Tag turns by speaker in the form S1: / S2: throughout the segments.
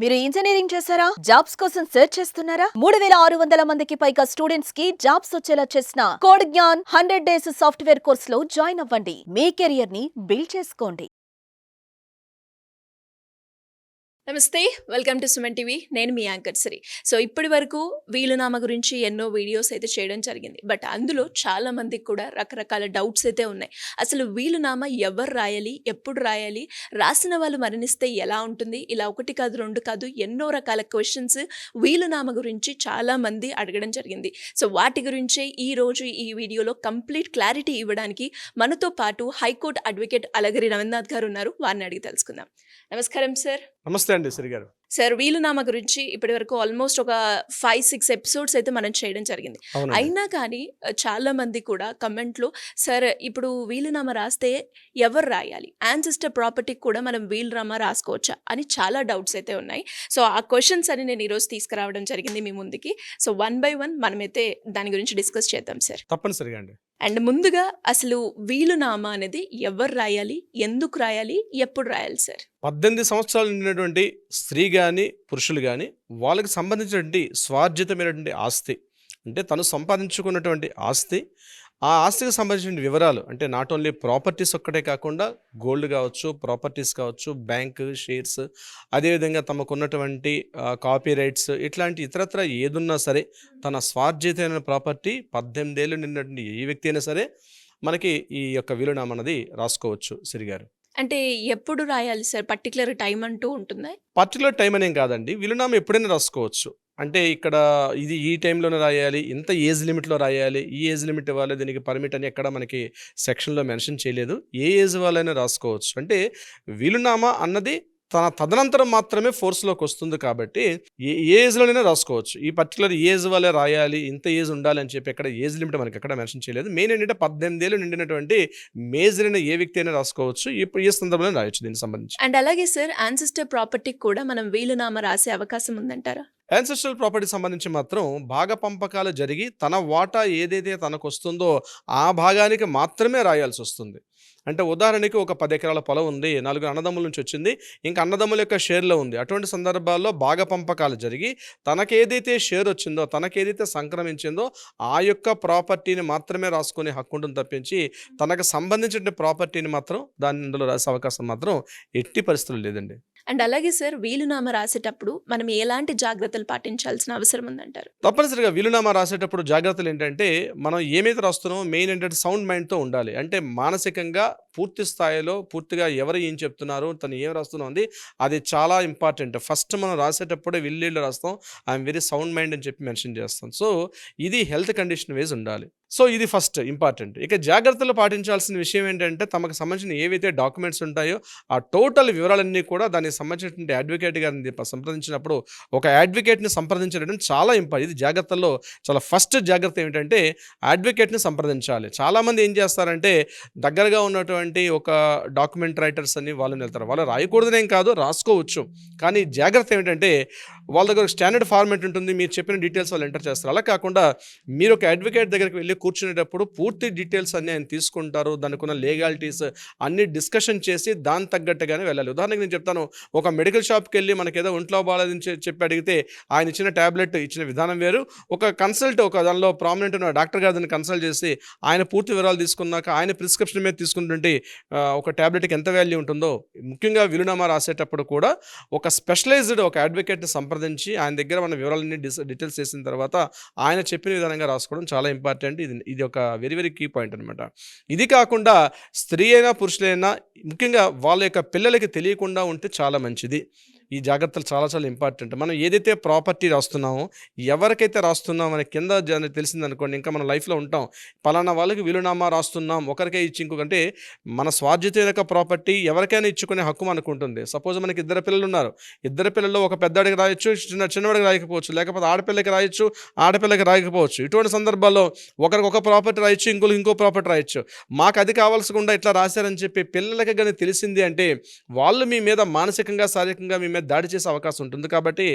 S1: మీరు ఇంజనీరింగ్ చేశారా? జాబ్స్ కోసం సెర్చ్ చేస్తున్నారా? 3600 మందికి పైగా స్టూడెంట్స్ కి జాబ్స్ వచ్చేలా చేసిన code Gyan 100 days software course లో జాయిన్ అవ్వండి. మీ కెరియర్ ని బిల్డ్ చేసుకోండి.
S2: నమస్తే, వెల్కమ్ టు సుమన్ టీవీ. నేను మీ యాంకర్ శ్రీ. సో ఇప్పటి వరకు వీలునామా గురించి ఎన్నో వీడియోస్ అయితే చేయడం జరిగింది. బట్ అందులో చాలా మందికి కూడా రకరకాల డౌట్స్ అయితే ఉన్నాయి. అసలు వీలునామా ఎవరు రాయాలి, ఎప్పుడు రాయాలి, రాసిన వాళ్ళు మరణిస్తే ఎలా ఉంటుంది, ఇలా ఒకటి కాదు రెండు కాదు ఎన్నో రకాల క్వశ్చన్స్ వీలునామా గురించి చాలా మంది అడగడం జరిగింది. సో వాటి గురించే ఈ రోజు ఈ వీడియోలో కంప్లీట్ క్లారిటీ ఇవ్వడానికి మనతో పాటు హైకోర్టు అడ్వకేట్ అలగిరి రవీంద్రనాథ్ గారు ఉన్నారు. వారిని అడిగి తెలుసుకుందాం. నమస్కారం సార్.
S3: నమస్తే అండి శ్రీ గారు.
S2: సార్, వీలునామా గురించి ఇప్పటి వరకు ఆల్మోస్ట్ ఒక 5-6 ఎపిసోడ్స్ అయితే మనం చేయడం జరిగింది. అయినా కానీ చాలా మంది కూడా కమెంట్లో, సార్ ఇప్పుడు వీలునామా రాస్తే ఎవరు రాయాలి, యాన్సిస్టర్ ప్రాపర్టీకి కూడా మనం వీలునామా రాసుకోవచ్చా అని చాలా డౌట్స్ అయితే ఉన్నాయి. సో ఆ క్వశ్చన్స్ అని నేను ఈరోజు తీసుకురావడం జరిగింది మీ ముందుకి. సో 1 by 1 మనమైతే దాని గురించి డిస్కస్ చేద్దాం సార్.
S3: తప్పనిసరిగా అండి.
S2: అండ్ ముందుగా అసలు వీలునామా అనేది ఎవరు రాయాలి, ఎందుకు రాయాలి, ఎప్పుడు రాయాలి సార్?
S3: 18 సంవత్సరాలు నిండినటువంటి స్త్రీ కానీ పురుషులు కానీ వాళ్ళకి సంబంధించినటువంటి స్వార్జితమైనటువంటి ఆస్తి, అంటే తను సంపాదించుకున్నటువంటి ఆస్తి, ఆ ఆస్తికి సంబంధించిన వివరాలు, అంటే నాట్ ఓన్లీ ప్రాపర్టీస్ ఒక్కటే కాకుండా గోల్డ్ కావచ్చు, ప్రాపర్టీస్ కావచ్చు, బ్యాంక్ షేర్స్, అదేవిధంగా తమకున్నటువంటి కాపీ రైట్స్, ఇట్లాంటి ఇతరత్ర ఏదున్నా సరే తన స్వార్జితమైన ప్రాపర్టీ 18 ఏళ్ళు నిన్నటువంటి ఏ వ్యక్తి అయినా సరే మనకి ఈ యొక్క వీలునామా అన్నది రాసుకోవచ్చు సిరిగారు.
S2: అంటే ఎప్పుడు రాయాలి సార్? పర్టికులర్ టైం అంటూ ఉంటుందా?
S3: పర్టికులర్ టైం అనేం కాదండి, వీలునామా ఎప్పుడైనా రాసుకోవచ్చు. అంటే ఇక్కడ ఇది ఈ టైంలోనే రాయాలి, ఇంత ఏజ్ లిమిట్లో రాయాలి, ఈ ఏజ్ లిమిట్ ఇవ్వాలి, దీనికి పర్మిట్ అని ఎక్కడ మనకి సెక్షన్లో మెన్షన్ చేయలేదు. ఏ ఏజ్ వాళ్ళైనా రాసుకోవచ్చు. అంటే వీలునామా అన్నది తదనంతరం మాత్రమే ఫోర్స్లోకి వస్తుంది కాబట్టి ఏ ఏజ్లోనైనా రాసుకోవచ్చు. ఈ పర్టికులర్ ఏజ్ వాళ్ళే రాయాలి, ఇంత ఏజ్ ఉండాలి అని చెప్పి ఎక్కడ ఏజ్ లిమిట్ మనకి ఎక్కడ మెన్షన్ చేయలేదు. మెయిన్ ఏంటంటే 18 ఏళ్ళు నిండినటువంటి మేజర్ అయిన ఏ వ్యక్తి అయినా రాసుకోవచ్చు. ఇప్పుడు ఏ సందర్భంలో రాయొచ్చు దీనికి సంబంధించి.
S2: అండ్ అలాగే సార్, యాన్సిస్టర్ ప్రాపర్టీకి కూడా మనం వీలునామా రాసే అవకాశం ఉందంటారా?
S3: యాన్సెస్ట్రల్ ప్రాపర్టీ సంబంధించి మాత్రం భాగ పంపకాలు జరిగి తన వాటా ఏదైతే తనకు వస్తుందో ఆ భాగానికి మాత్రమే రాయాల్సి వస్తుంది. అంటే ఉదాహరణకి ఒక 10 ఎకరాల పొలం ఉంది, 4 అన్నదమ్ముల నుంచి వచ్చింది, ఇంకా అన్నదమ్ముల యొక్క షేర్లో ఉంది. అటువంటి సందర్భాల్లో భాగ పంపకాలు జరిగి తనకేదైతే షేర్ వచ్చిందో, తనకేదైతే సంక్రమించిందో ఆ యొక్క ప్రాపర్టీని మాత్రమే రాసుకునే హక్కు ఉంటుంది తప్పించి తనకు సంబంధించిన ప్రాపర్టీని మాత్రం అందులో రాసే అవకాశం మాత్రం ఎట్టి పరిస్థితులు లేదండి.
S2: అండ్ అలాగే సార్, వీలునామా రాసేటప్పుడు మనం ఎలాంటి జాగ్రత్తలు పాటించాల్సిన అవసరం ఉందంటారు?
S3: తప్పనిసరిగా వీలునామా రాసేటప్పుడు జాగ్రత్తలు ఏంటంటే, మనం ఏమైతే రాస్తున్నామో మెయిన్ ఏంటంటే సౌండ్ మైండ్తో ఉండాలి. అంటే మానసికంగా పూర్తి స్థాయిలో పూర్తిగా ఎవరు ఏం చెప్తున్నారు, తను ఏం రాస్తున్నాం ఉంది, అది చాలా ఇంపార్టెంట్. ఫస్ట్ మనం రాసేటప్పుడే విల్లీళ్ళు రాస్తాం, ఐఎమ్ వెరీ సౌండ్ మైండ్ అని చెప్పి మెన్షన్ చేస్తాం. సో ఇది హెల్త్ కండిషన్ వైజ్ ఉండాలి. సో ఇది ఫస్ట్ ఇంపార్టెంట్. ఇక జాగ్రత్తలు పాటించాల్సిన విషయం ఏంటంటే, తమకు సంబంధించిన ఏవైతే డాక్యుమెంట్స్ ఉంటాయో ఆ టోటల్ వివరాలన్నీ కూడా దానికి సంబంధించినటువంటి అడ్వకేట్ గారిని సంప్రదించినప్పుడు ఒక అడ్వకేట్ని సంప్రదించడం చాలా ఇంపార్టెంట్. ఇది జాగ్రత్తల్లో చాలా ఫస్ట్ జాగ్రత్త ఏమిటంటే అడ్వకేట్ని సంప్రదించాలి. చాలామంది ఏం చేస్తారంటే దగ్గరగా ఉన్నటువంటి ఒక డాక్యుమెంట్ రైటర్స్ అని వాళ్ళని వెళ్తారు. వాళ్ళు రాయకూడదనేం కాదు, రాసుకోవచ్చు. కానీ జాగ్రత్త ఏమిటంటే వాళ్ళ దగ్గర స్టాండర్డ్ ఫార్మేట్ ఉంటుంది, మీరు చెప్పిన డీటెయిల్స్ వాళ్ళు ఎంటర్ చేస్తారు. అలా కాకుండా మీరు ఒక అడ్వకేట్ దగ్గరికి వెళ్ళి కూర్చునేటప్పుడు పూర్తి డీటెయిల్స్ అన్నీ ఆయన తీసుకుంటారు, దానికి ఉన్న లీగాలిటీస్ అన్ని డిస్కషన్ చేసి దాని తగ్గట్టుగానే వెళ్ళాలి. ఉదాహరణకి నేను చెప్తాను, ఒక మెడికల్ షాప్కి వెళ్ళి మనకేదో ఒంట్లో బాగాలేదని చెప్పి అడిగితే ఆయన ఇచ్చిన ట్యాబ్లెట్ ఇచ్చిన విధానం వేరు. ఒక కన్సల్ట్, ఒక దానిలో ప్రామినెంట్ ఉన్న డాక్టర్ గారు దాన్ని కన్సల్ట్ చేసి ఆయన పూర్తి వివరాలు తీసుకున్నాక ఆయన ప్రిస్క్రిప్షన్ మీద తీసుకున్నటువంటి ఒక ట్యాబ్లెట్కి ఎంత వాల్యూ ఉంటుందో, ముఖ్యంగా వీలునామా రాసేటప్పుడు కూడా ఒక స్పెషలైజ్డ్ ఒక అడ్వకేట్ని సంప్రదించి ఆయన దగ్గర మన వివరాలన్నీ డీటెయిల్స్ చేసిన తర్వాత ఆయన చెప్పిన విధానంగా రాసుకోవడం చాలా ఇంపార్టెంట్. ఇది ఒక వెరీ వెరీ కీ పాయింట్ అనమాట. ఇది కాకుండా స్త్రీ అయినా పురుషులైనా ముఖ్యంగా వాళ్ళ యొక్క పిల్లలకి తెలియకుండా ఉంటే చాలా మంచిది. ఈ జాగ్రత్తలు చాలా చాలా ఇంపార్టెంట్. మనం ఏదైతే ప్రాపర్టీ రాస్తున్నామో, ఎవరికైతే రాస్తున్నాం మనకి కింద తెలిసిందనుకోండి, ఇంకా మన లైఫ్లో ఉంటాం. పలానా వాళ్ళకి వీలునామా రాస్తున్నాం, ఒకరికే ఇచ్చి ఇంకొకంటే మన స్వార్జిత ప్రాపర్టీ ఎవరికైనా ఇచ్చుకునే హక్కు మనకు ఉంటుంది. సపోజ్ మనకి 2 పిల్లలు ఉన్నారు, 2 పిల్లల్లో ఒక పెద్దవాడికి రాయొచ్చు, చిన్నవాడికి రాయకపోవచ్చు, లేకపోతే ఆడపిల్లకి రాయొచ్చు, ఆడపిల్లకి రాయకపోవచ్చు. ఇటువంటి సందర్భాల్లో ఒకరికి ఒక ప్రాపర్టీ రాయొచ్చు, ఇంకో ప్రాపర్టీ రాయొచ్చు. మాకు అది కావాల్సకుండా ఇట్లా రాశారని చెప్పి పిల్లలకి కానీ తెలిసింది అంటే వాళ్ళు మీ మీద మానసికంగా శారీరకంగా మీ మీద దాడి చేసే అవకాశం ఉంటుంది. కాబట్టి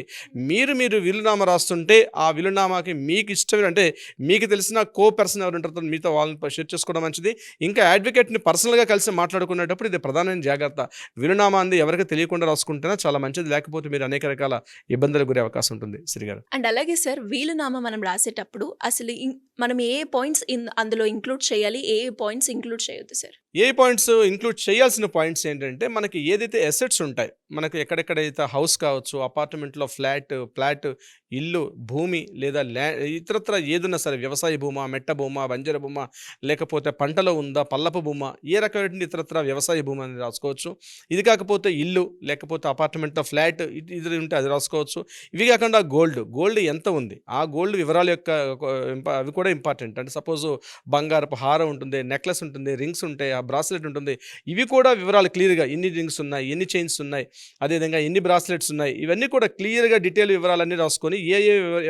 S3: మీరు వీలునామా రాస్తుంటే ఆ వీలునామాకి మీకు ఇష్టమైన అంటే మీకు తెలిసిన పర్సన్ ఎవరు ఉంటారో మీతో వాళ్ళని షేర్ చేసుకోవడం మంచిది. ఇంకా అడ్వకేట్ని పర్సనల్గా కలిసి మాట్లాడుకునేటప్పుడు ఇది ప్రధానమైన జాగ్రత్త. వీలునామా అంది ఎవరికి తెలియకుండా రాసుకుంటేనే చాలా మంచిది. లేకపోతే మీరు అనేక రకాల ఇబ్బందులకు గురే అవకాశం ఉంటుంది శ్రీగారు.
S2: అండ్ అలాగే సార్ వీలునామా మనం రాసేటప్పుడు అసలు మనం ఏ పాయింట్స్ అందులో ఇంక్లూడ్ చేయాలి, ఏ పాయింట్స్ ఇంక్లూడ్ చేయొద్దు సార్?
S3: ఏ పాయింట్స్ ఇంక్లూడ్ చేయాల్సిన పాయింట్స్ ఏంటంటే మనకి ఏదైతే అసెట్స్ ఉంటాయి, మనకి ఎక్కడెక్కడైతే హౌస్ కావచ్చు, అపార్ట్మెంట్లో ఫ్లాట్, ఇల్లు, భూమి లేదా ఇతరత్ర ఏదన్నా సరే, వ్యవసాయ భూమా, మెట్ట భూమా, బంజర భూమా, లేకపోతే పంటలో ఉందా, పల్లపు భూమా, ఏ రకమైన ఇతరత్ర వ్యవసాయ భూమి అని రాసుకోవచ్చు. ఇది కాకపోతే ఇల్లు, లేకపోతే అపార్ట్మెంట్లో ఫ్లాట్ ఇది ఉంటే అది రాసుకోవచ్చు. ఇవి కాకుండా గోల్డ్ ఎంత ఉంది, ఆ గోల్డ్ వివరాల యొక్క అవి కూడా ఇంపార్టెంట్. అంటే సపోజ్ బంగారపు హారం ఉంటుంది, నెక్లెస్ ఉంటుంది, రింగ్స్ ఉంటాయి, ఆ బ్రాస్లెట్ ఉంటుంది, ఇవి కూడా వివరాలు క్లియర్గా ఎన్ని రింగ్స్ ఉన్నాయి, ఎన్ని చైన్స్ ఉన్నాయి, అదేవిధంగా ఎన్ని బ్రాస్లెట్స్ ఉన్నాయి, ఇవన్నీ కూడా క్లియర్గా డీటెయిల్ వివరాలన్నీ రాసుకొని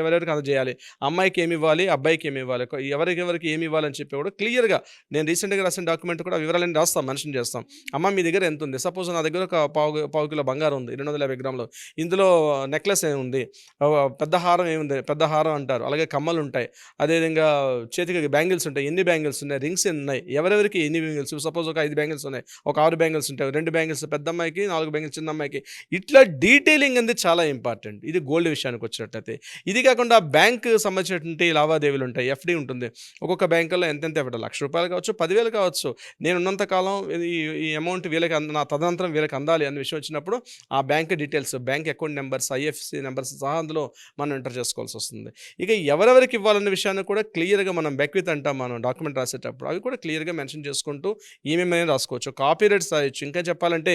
S3: ఎవరెవరికి అందజేయాలి, అమ్మాయికి ఏమి ఇవ్వాలి, అబ్బాయికి ఏమి ఇవ్వాలి, ఎవరికి ఏమి ఇవ్వాలని చెప్పి కూడా క్లియర్గా నేను రీసెంట్గా రాసిన డాక్యుమెంట్ కూడా వివరాలన్నీ రాస్తాం, మెన్షన్ చేస్తాం. అమ్మ మీ దగ్గర ఎంత ఉంది, సపోజ్ నా దగ్గర ఒక పావు కిలో బంగారం ఉంది 250 గ్రాములు, ఇందులో నెక్లెస్ ఏముంది, పెద్ద హారం ఏముంది, పెద్ద హారం అంటారు, అలాగే కమ్మలు ఉంటాయి, అదేవిధంగా చేతికి బ్యాంగిల్స్ ఉంటాయి, ఎన్ని బ్యాంగిల్స్ ఉన్నాయి, రింగ్స్ ఎన్ని ఉన్నాయి, ఎవరెవరికి ఎన్ని బ్యాంగిల్స్, సపోజ్ ఒక 5 బ్యాంగిల్స్ ఉన్నాయి, ఒక 6 బ్యాంగిల్స్ ఉంటాయి, 2 బ్యాంగిల్స్ పెద్ద అమ్మాయికి, 4 బ్యాంగిల్స్ చిన్న అమ్మాయికి, ఇట్లా డీటెయిలింగ్ అనేది చాలా ఇంపార్టెంట్. ఇది గోల్డ్ విషయానికి వచ్చినట్టయితే. ఇది కాకుండా బ్యాంక్ సంబంధించినటువంటి లావాదేవీలు ఉంటాయి, ఎఫ్డి ఉంటుంది. ఒక్కొక్క బ్యాంకులో ఎంతెంత ఇవ్వడం, ₹1,00,000 కావచ్చు, 10,000 కావచ్చు. నేను ఉన్నంత కాలం ఈ అమౌంట్ వీళ్ళకి నా తదనంతరం వీళ్ళకి అందాలి అనే విషయం వచ్చినప్పుడు ఆ bank details, bank account numbers, IFSC numbers సహా అందులో మనం ఎంటర్ చేసుకోవాల్సి వస్తుంది. ఇక ఎవరెవరికి ఇవ్వాలన్న విషయాన్ని కూడా క్లియర్గా మనం బెక్విత్ అంటాం, మనం డాక్యుమెంట్ రాసేటప్పుడు అవి కూడా క్లియర్గా మెన్షన్ చేసుకుంటూ ఏమేమైనా రాసుకోవచ్చు. కాపీ రైట్స్ రాయొచ్చు. ఇంకా చెప్పాలంటే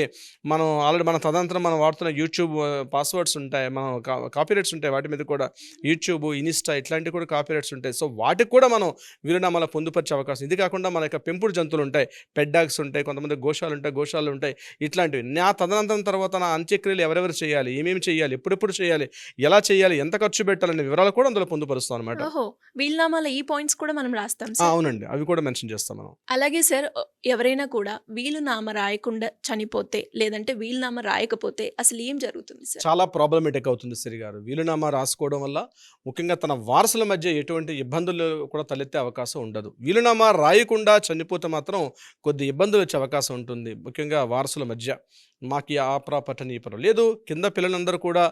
S3: మనం ఆల్రెడీ మన తదనంతరం మనం వాడుతున్న యూట్యూబ్ పాస్వర్డ్స్ ఉంటాయి, మనం కాపీ రైట్స్ ఉంటాయి, వాటి మీద కూడా యూట్యూబ్, ఇన్స్టా ఇట్లాంటివి కూడా కాపీ రైట్స్ ఉంటాయి. సో వాటికి కూడా మనం వీలునామాలో పొందుపరిచే అవకాశం. ఇది కాకుండా మన యొక్క పెంపుడు జంతువులు ఉంటాయి, పెట్ డాగ్స్ ఉంటాయి, కొంతమంది గోశాలు ఉంటాయి, ఇట్లాంటివి. నా తదనంతరం తర్వాత నా అంత్యక్రియలు ఎవరెవరు చేయాలి, ఏమేమి చేయాలి, ఎప్పుడెప్పుడు చేయాలి, ఎలా చేయాలి, ఎంత ఖర్చు పెట్టాలనే వివరాలు కూడా అందులో పొందుపరుస్తాం అనమాట.
S2: వీలునామాలో ఈ పాయింట్స్ కూడా మనం రాస్తాం.
S3: అవునండి, అవి కూడా మెన్షన్ చేస్తాం మనం.
S2: అలాగే సార్ ఎవరైనా కూడా వీలునామా రాయకుండా చనిపోతే, లేదంటే వీలునామా రాయకపోతే అసలు ఏం జరుగుతుంది సార్?
S3: చాలా ప్రాబ్లమేటిక్ అవుతుంది శ్రీ గారు. వీలునామా రాసుకోవడం వల్ల ముఖ్యంగా తన వారసుల మధ్య ఎటువంటి ఇబ్బందులు కూడా తలెత్తే అవకాశం ఉండదు. వీలునామా రాయకుండా చనిపోతే మాత్రం కొద్ది ఇబ్బందులు వచ్చే అవకాశం ఉంటుంది, ముఖ్యంగా వారసుల మధ్య. మాకు ఆ ప్రాపర్టీ నీ లేదు, కింద పిల్లలందరూ కూడా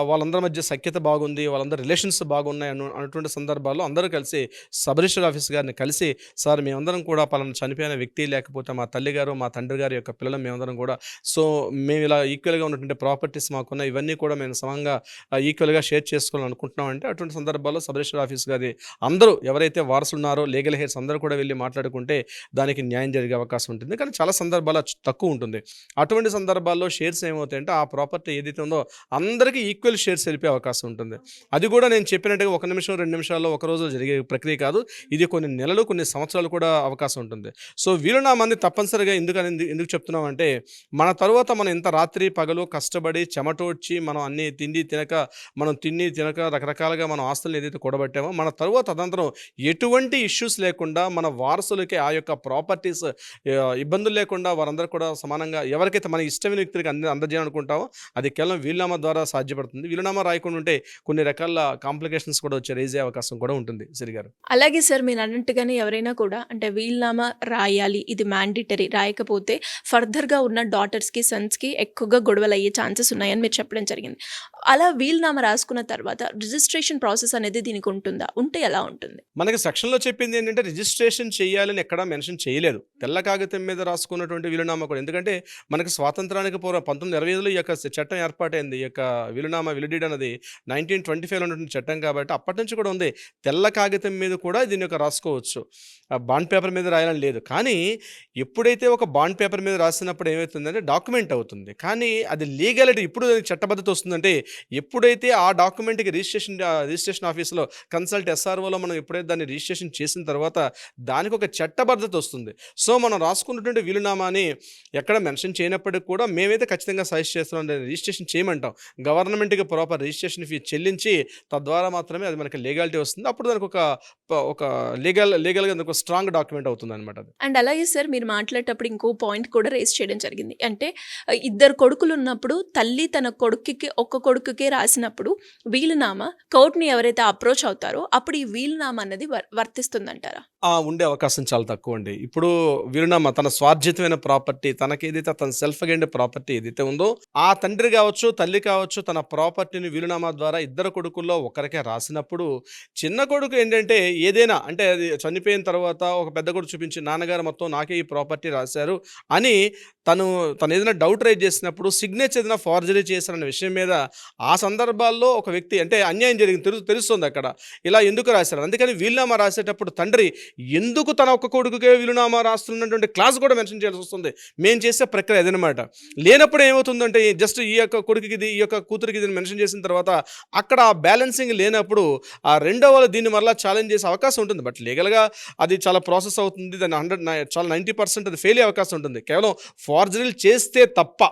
S3: వాళ్ళందరి మధ్య సఖ్యత బాగుంది, వాళ్ళందరూ రిలేషన్స్ బాగున్నాయి అన్నటువంటి సందర్భాల్లో అందరూ కలిసి సబ్ రిజిస్టర్ ఆఫీస్ గారిని కలిసి, సార్ మేమందరం కూడా పలానా చనిపోయిన వ్యక్తి, లేకపోతే మా తల్లిగారు, మా తండ్రి గారి యొక్క పిల్లలు మేమందరం కూడా, సో మేము ఇలా ఈక్వల్గా ఉన్నటువంటి ప్రాపర్టీస్ మాకున్న ఇవన్నీ కూడా మేము సమంగా ఈక్వల్గా షేర్ చేసుకోవాలని అనుకుంటున్నాం అంటే, అటువంటి సందర్భాల్లో సబ్ రిజిస్టర్ ఆఫీస్ గారి అందరూ ఎవరైతే వారసులు ఉన్నారో లీగల్ హెయిర్స్ అందరూ కూడా వెళ్ళి మాట్లాడుకుంటే దానికి న్యాయం జరిగే అవకాశం ఉంటుంది. కానీ చాలా సందర్భాలు తక్కువ ఉంటుంది. అటువంటి సందర్భాల్లో షేర్స్ ఏమవుతాయంటే ఆ ప్రాపర్టీ ఏదైతే ఉందో అందరికీ ఈక్వల్ షేర్స్ వెళ్ళిపోయే అవకాశం ఉంటుంది. అది కూడా నేను చెప్పినట్టుగా 1 నిమిషం 2 నిమిషాల్లో ఒక రోజు జరిగే ప్రక్రియ కాదు, ఇది కొన్ని నెలలు కొన్ని సంవత్సరాలు కూడా అవకాశం ఉంటుంది. సో వీలునామాని తప్పనిసరిగా ఎందుకు చెప్తున్నామంటే, మన తరువాత మనం ఇంత రాత్రి పగలు కష్టపడి చెమటోడ్చి మనం అన్ని తిండి తినక రకరకాలుగా మనం ఆస్తులను ఏదైతే కూడబట్టామో, మన తరువాత అదంతరం ఎటువంటి ఇష్యూస్ లేకుండా మన వారసులకి ఆ యొక్క ప్రాపర్టీస్ ఇబ్బందులు లేకుండా వారందరూ కూడా సమానంగా ఎవరికైతే మన ఇష్టమైన వ్యక్తులకి అందజేయాలనుకుంటామో అది కేవలం వీలునామా ద్వారా సాధ్యపడుతుంది. వీలునామా రాయకుండా ఉంటే కొన్ని రకాల కాంప్లికేషన్స్ కూడా రేజ్ అయ్యే అవకాశం కూడా ఉంటుంది శ్రీ గారు.
S2: అలాగే సార్ మీరు అన్నట్టుగానే ఎవరైనా కూడా అంటే వీలునామా రాయాలి, ఇది మ్యాండేటరీ, రాయకపోతే ఫర్దర్గా ఉన్న డాటర్స్కి సన్స్కి ఎక్కువగా గొడవలు అయ్యే ఛాన్సెస్ ఉన్నాయని మీరు చెప్పడం జరిగింది. అలా వీలునామా రాసుకున్న తర్వాత రిజిస్ట్రేషన్ ప్రాసెస్ అనేది దీనికి ఉంటుందా, ఉంటే ఎలా ఉంటుంది?
S3: మనకి సెక్షన్లో చెప్పింది ఏంటంటే రిజిస్ట్రేషన్ చేయాలని ఎక్కడా మెన్షన్ చేయలేదు. తెల్ల కాగితం మీద రాసుకున్నటువంటి వీలునామా కూడా, ఎందుకంటే మనకి స్వాతంత్రానికి పూర్వం 1925లో ఈ యొక్క చట్టం ఏర్పాటైంది. ఈ యొక్క వీలునామా విలిడీడ్ అనేది 1925లో ఉన్నటువంటి చట్టం కాబట్టి అప్పటి నుంచి కూడా ఉంది. తెల్ల కాగితం మీద కూడా దీని యొక్క రాసుకోవచ్చు, బాండ్ పేపర్ మీద రాయాలని లేదు. కానీ ఎప్పుడైతే ఒక బాండ్ పేపర్ మీద రాసినప్పుడు ఏమవుతుందంటే డాక్యుమెంట్ అవుతుంది, కానీ అది లీగాలిటీ ఇప్పుడు చట్టబద్ధత వస్తుందంటే ఎప్పుడైతే ఆ డాక్యుమెంట్‌కి రిజిస్ట్రేషన్ ఆఫీస్‌లో కన్సల్ట్ ఎస్ఆర్ఓలో మనం ఎప్పుడైతే దాన్ని రిజిస్ట్రేషన్ చేసిన తర్వాత దానికొక చట్టబద్ధత వస్తుంది. సో, మనం రాసుకున్నటువంటి వీలునామాని ఎక్కడ మెన్షన్ చేయనప్పటికి కూడా మేమైతే ఖచ్చితంగా సజెస్ట్ చేస్తున్నాం రిజిస్ట్రేషన్ చేయమంటాం. గవర్నమెంట్‌కి ప్రాపర్ రిజిస్ట్రేషన్ ఫీ చెల్లించి తద్వారా మాత్రమే అది మనకి లీగాలిటీ వస్తుంది. అప్పుడు దానికి ఒక లీగల్‌గా దానికి ఒక స్ట్రాంగ్ డాక్యుమెంట్ అవుతుందనమాట అది.
S2: అండ్ అలాగే సార్ మీరు మాట్లాడేటప్పుడు ఇంకో పాయింట్ కూడా రేస్ చేయడం జరిగింది. అంటే ఇద్దరు కొడుకులు ఉన్నప్పుడు తల్లి తన ఒక్క కొడుకుకే రాసినప్పుడు వీలునామా కోర్ట్‌ని ఎవరైతే అప్రోచ్ అవుతారో అప్పుడు ఈ వీలునామా అన్నది వర్తిస్తుందంటారా?
S3: ఉండే అవకాశం చాలా తక్కువండి. ఇప్పుడు వీలునామా తన స్వార్జితమైన ప్రాపర్టీ తనకేదైతే తన సెల్ఫ్ గెయిన్డ్ ప్రాపర్టీ ఏదైతే ఉందో ఆ తండ్రి కావచ్చు, తల్లి కావచ్చు తన ప్రాపర్టీని వీలునామా ద్వారా ఇద్దరు కొడుకుల్లో ఒకరికే రాసినప్పుడు చిన్న కొడుకు ఏంటంటే ఏదైనా అంటే అది చనిపోయిన తర్వాత ఒక పెద్ద కొడుకు చూపించి నాన్నగారు మొత్తం నాకే ఈ ప్రాపర్టీ రాశారు అని తను ఏదైనా డౌట్ రైజ్ చేసినప్పుడు సిగ్నేచర్ ఏదైనా ఫార్జరీ చేశారన్న విషయం మీద ఆ సందర్భాల్లో ఒక వ్యక్తి అంటే అన్యాయం జరిగింది తెలుస్తుంది అక్కడ ఇలా ఎందుకు రాశారు. అందుకని వీలునామా రాసేటప్పుడు తండ్రి ఎందుకు తన ఒక్క కొడుకుకే వీలునామా రాస్తున్నటువంటి క్లాస్ కూడా మెన్షన్ చేయాల్సి వస్తుంది. మేము చేసే ప్రక్రియ అదనమాట. లేనప్పుడు ఏమవుతుందంటే జస్ట్ ఈ యొక్క కొడుకుకి ఇది ఈ యొక్క కూతురికి ఇది మెన్షన్ చేసిన తర్వాత అక్కడ ఆ బ్యాలెన్సింగ్ లేనప్పుడు ఆ రెండో వాళ్ళు దీన్ని మరలా ఛాలెంజ్ చేసే అవకాశం ఉంటుంది. బట్ లీగల్గా అది చాలా ప్రాసెస్ అవుతుంది. దాన్ని చాలా 90% అది ఫెయిల్ అయ్యే అవకాశం ఉంటుంది. కేవలం ఫార్జరీలు చేస్తే తప్ప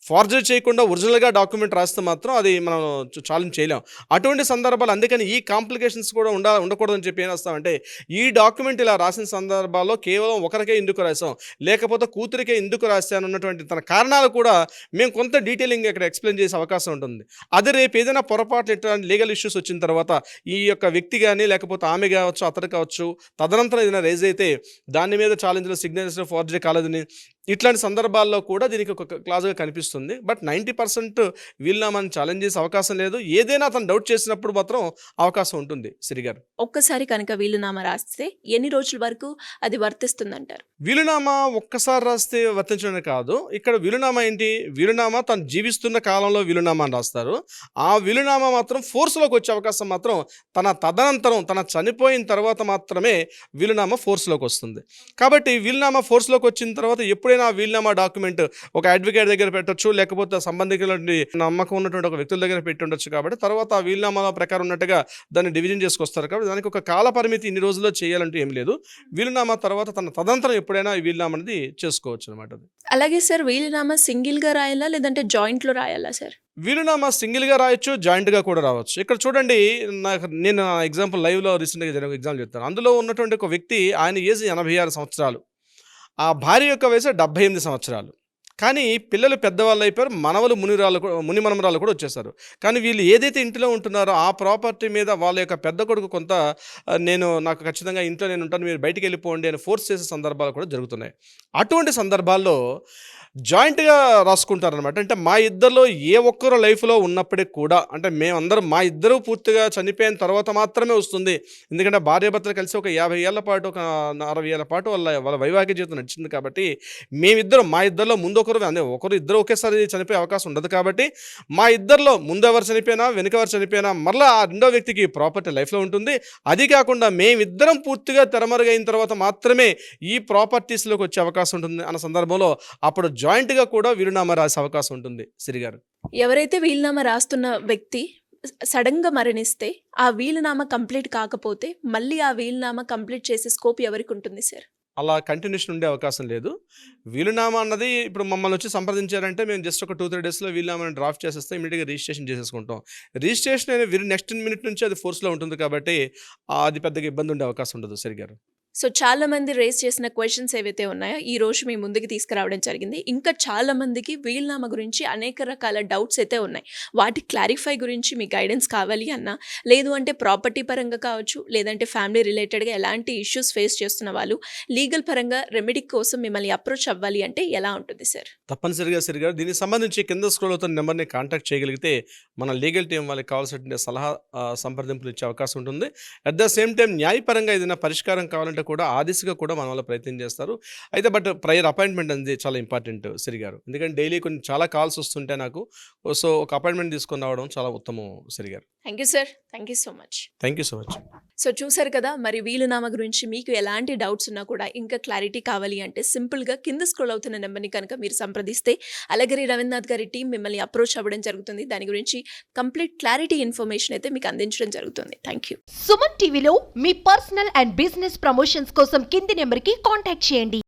S3: ఫార్జరీ చేయకుండా ఒరిజినల్గా డాక్యుమెంట్ రాస్తే మాత్రం అది మనం ఛాలెంజ్ చేయలేం. అటువంటి సందర్భాలు అందుకని ఈ కాంప్లికేషన్స్ కూడా ఉండకూడదని చెప్పి ఏం రాస్తామంటే ఈ డాక్యుమెంట్ ఇలా రాసిన సందర్భాల్లో కేవలం ఒకరికే ఎందుకు రాసాం లేకపోతే కూతురికే ఎందుకు రాశాను అన్నటువంటి తన కారణాలు కూడా మేము కొంత డీటెయిలింగ్ ఇక్కడ ఎక్స్ప్లెయిన్ చేసే అవకాశం ఉంటుంది. అదే రేపు ఏదైనా పొరపాటు ఇట్లాంటి లీగల్ ఇష్యూస్ వచ్చిన తర్వాత ఈ యొక్క వ్యక్తి కానీ లేకపోతే ఆమె కావచ్చు అతడు కావచ్చు తదనంతరం ఏదైనా రైజ్ అయితే దాని మీద ఛాలెంజ్లో సిగ్నేచర్ ఫార్జరీ కాలేదని ఇట్లాంటి సందర్భాల్లో కూడా దీనికి ఒక క్లాజ్గా కనిపిస్తుంది. బట్ 90% వీలునామాని ఛాలెంజ్ చేసే అవకాశం లేదు. ఏదైనా అతను డౌట్ చేసినప్పుడు మాత్రం అవకాశం ఉంటుంది. సిరిగారు
S2: ఒక్కసారి కనుక వీలునామా రాస్తే ఎన్ని రోజుల వరకు అది వర్తిస్తుందంటారు?
S3: వీలునామా ఒక్కసారి రాస్తే వర్తించడమే కాదు. ఇక్కడ వీలునామా ఏంటి, వీలునామా తను జీవిస్తున్న కాలంలో వీలునామాని రాస్తారు. ఆ వీలునామా మాత్రం ఫోర్స్లోకి వచ్చే అవకాశం మాత్రం తదనంతరం తన చనిపోయిన తర్వాత మాత్రమే వీలునామా ఫోర్స్లోకి వస్తుంది. కాబట్టి వీలునామా ఫోర్స్లోకి వచ్చిన తర్వాత ఎప్పుడైనా ఆ వీలునామా డాక్యుమెంట్ ఒక అడ్వకేట్ దగ్గర పెట్టొచ్చు లేకపోతే సంబంధికుల నమ్మకం ఉన్నటువంటి ఒక వ్యక్తుల దగ్గర పెట్టి ఉండొచ్చు. కాబట్టి తర్వాత ఆ వీలునామా ప్రకారం ఉన్నట్టుగా దాన్ని డివిజన్ చేసుకొస్తారు. కాబట్టి దానికి ఒక కాల పరిమితి ఇన్ని రోజుల్లో చేయాలంటూ ఏం లేదు. వీలునామా తర్వాత తదనంతరం ఎప్పుడైనా ఈ వీలునామా అనేది చేసుకోవచ్చు అనమాట.
S2: అలాగే సార్ వీలునామా సింగిల్గా రాయాలా లేదంటే జాయింట్లో రాయాలా సార్?
S3: వీలునామా సింగిల్గా రాయొచ్చు, జాయింట్గా కూడా రావచ్చు. ఇక్కడ చూడండి నేను ఎగ్జాంపుల్ లైవ్లో రీసెంట్గా జరిగిన ఎగ్జాంపుల్ చెప్తాను. అందులో ఉన్నటువంటి ఒక వ్యక్తి ఆయన ఏజ్ 86 సంవత్సరాలు, ఆ భార్య యొక్క వయసు 78 సంవత్సరాలు. కానీ పిల్లలు పెద్దవాళ్ళు అయిపోయారు, మనవలు ముని మనమరాలు కూడా వచ్చేసారు. కానీ వీళ్ళు ఏదైతే ఇంటిలో ఉంటున్నారో ఆ ప్రాపర్టీ మీద వాళ్ళ యొక్క పెద్ద కొడుకు కొంత నాకు ఖచ్చితంగా ఇంట్లో నేను ఉంటాను మీరు బయటికి వెళ్ళిపోండి అని ఫోర్స్ చేసే సందర్భాలు కూడా జరుగుతున్నాయి. అటువంటి సందర్భాల్లో జాయింట్గా రాసుకుంటారనమాట. అంటే మా ఇద్దరిలో ఏ ఒక్కరు లైఫ్లో ఉన్నప్పటికీ కూడా అంటే మేమందరం మా ఇద్దరు పూర్తిగా చనిపోయిన తర్వాత మాత్రమే వస్తుంది. ఎందుకంటే భార్యాభర్తలు కలిసి ఒక 50 ఏళ్ల పాటు ఒక 60 ఏళ్ల పాటు వాళ్ళ వైవాహిక జీవితం నడిచింది. కాబట్టి మా ఇద్దరిలో ముందు ఒకరు ఇద్దరు ఒకేసారి చనిపోయే అవకాశం ఉండదు. కాబట్టి మా ఇద్దరిలో ముందు ఎవరు చనిపోయినా వెనుక ఎవరు చనిపోయినా మరలా ఆ రెండో వ్యక్తికి ప్రాపర్టీ లైఫ్లో ఉంటుంది. అది కాకుండా మేమిద్దరం పూర్తిగా తెరమరుగైన తర్వాత మాత్రమే ఈ ప్రాపర్టీస్లోకి వచ్చే అవకాశం ఉంటుంది అన్న సందర్భంలో అప్పుడు జాయింట్గా కూడా వీలునామా రాసే అవకాశం ఉంటుంది. సిరిగారు
S2: ఎవరైతే వీలునామా రాస్తున్న వ్యక్తి సడన్గా మరణిస్తే ఆ వీలునామా కంప్లీట్ కాకపోతే మళ్ళీ ఆ వీలునామా కంప్లీట్ చేసే స్కోప్ ఎవరికి ఉంటుంది సార్?
S3: అలా కంటిన్యూషన్ ఉండే అవకాశం లేదు. వీలునామా అన్నది ఇప్పుడు మమ్మల్ని వచ్చి సంప్రదించారంటే మేము జస్ట్ ఒక 2-3 డేస్లో వీలునామాని డ్రాఫ్ట్ చేసేస్తే ఇమీడియట్గా రిజిస్ట్రేషన్ చేసేసుకుంటాం. రిజిస్ట్రేషన్ అనేది నెక్స్ట్ మినిట్ నుంచి అది ఫోర్స్లో ఉంటుంది. కాబట్టి అది పెద్దగా ఇబ్బంది ఉండే అవకాశం ఉండదు. సరిగారు
S2: సో చాలా మంది రేస్ చేసిన క్వశ్చన్స్ ఏవైతే ఉన్నాయో ఈ రోజు మీ ముందుకు తీసుకురావడం జరిగింది. ఇంకా చాలా మందికి వీలునామా గురించి అనేక రకాల డౌట్స్ అయితే ఉన్నాయి. వాటి క్లారిఫై గురించి మీ గైడెన్స్ కావాలి అన్నా లేదు అంటే ప్రాపర్టీ పరంగా కావచ్చు లేదంటే ఫ్యామిలీ రిలేటెడ్గా ఎలాంటి ఇష్యూస్ ఫేస్ చేస్తున్న వాళ్ళు లీగల్ పరంగా రెమెడీ కోసం మిమ్మల్ని అప్రోచ్ అవ్వాలి అంటే ఎలా ఉంటుంది సార్?
S3: తప్పనిసరిగా సరిగారు దీనికి సంబంధించి కింద స్క్రోల్ అవుతున్న నెంబర్ని కాంటాక్ట్ చేయగలిగితే మన లీగల్ టీం వాళ్ళకి కావాల్సిన సలహా సంప్రదింపులు ఇచ్చే అవకాశం ఉంటుంది. అట్ ద సేమ్ టైం న్యాయపరంగా ఏదైనా పరిష్కారం కావాలంటే దాంట్లో కూడా ఆ దిశగా కూడా మన వల్ల ప్రయత్నం చేస్తారు. అయితే బట్ ప్రైయర్ అపాయింట్మెంట్ అనేది చాలా ఇంపార్టెంట్ సిరి గారు. ఎందుకంటే డైలీ కొన్ని చాలా కాల్స్ వస్తుంటాయి నాకు. సో ఒక అపాయింట్మెంట్ తీసుకొని రావడం చాలా ఉత్తమం సిరి గారు.
S2: Thank you sir. Thank you so much.
S3: Thank you so much.
S2: So చూసారు కదా, మరి వీలునామా గురించి మీకు ఎలాంటి డౌట్స్ ఉన్నా కూడా ఇంకా క్లారిటీ కావాలి అంటే సింపుల్గా కింద స్క్రోల్ అవుతున్న నెంబర్ని కనుక మీరు సంప్రదిస్తే అలగిరి రవీంద్రనాథ్ గారి టీం మిమ్మల్ని అప్రోచ్ అవ్వడం జరుగుతుంది. దాని గురించి కంప్లీట్ క్లారిటీ ఇన్ఫర్మేషన్ అయితే మీకు అందించడం జరుగుతుంది. Thank you.
S4: సుమన్ టీవీలో మీ పర్సనల్ అండ్ బిజినెస్ ప్రమోషన్స్ కోసం కింది నెంబర్కి కాంటాక్ట్ చేయండి.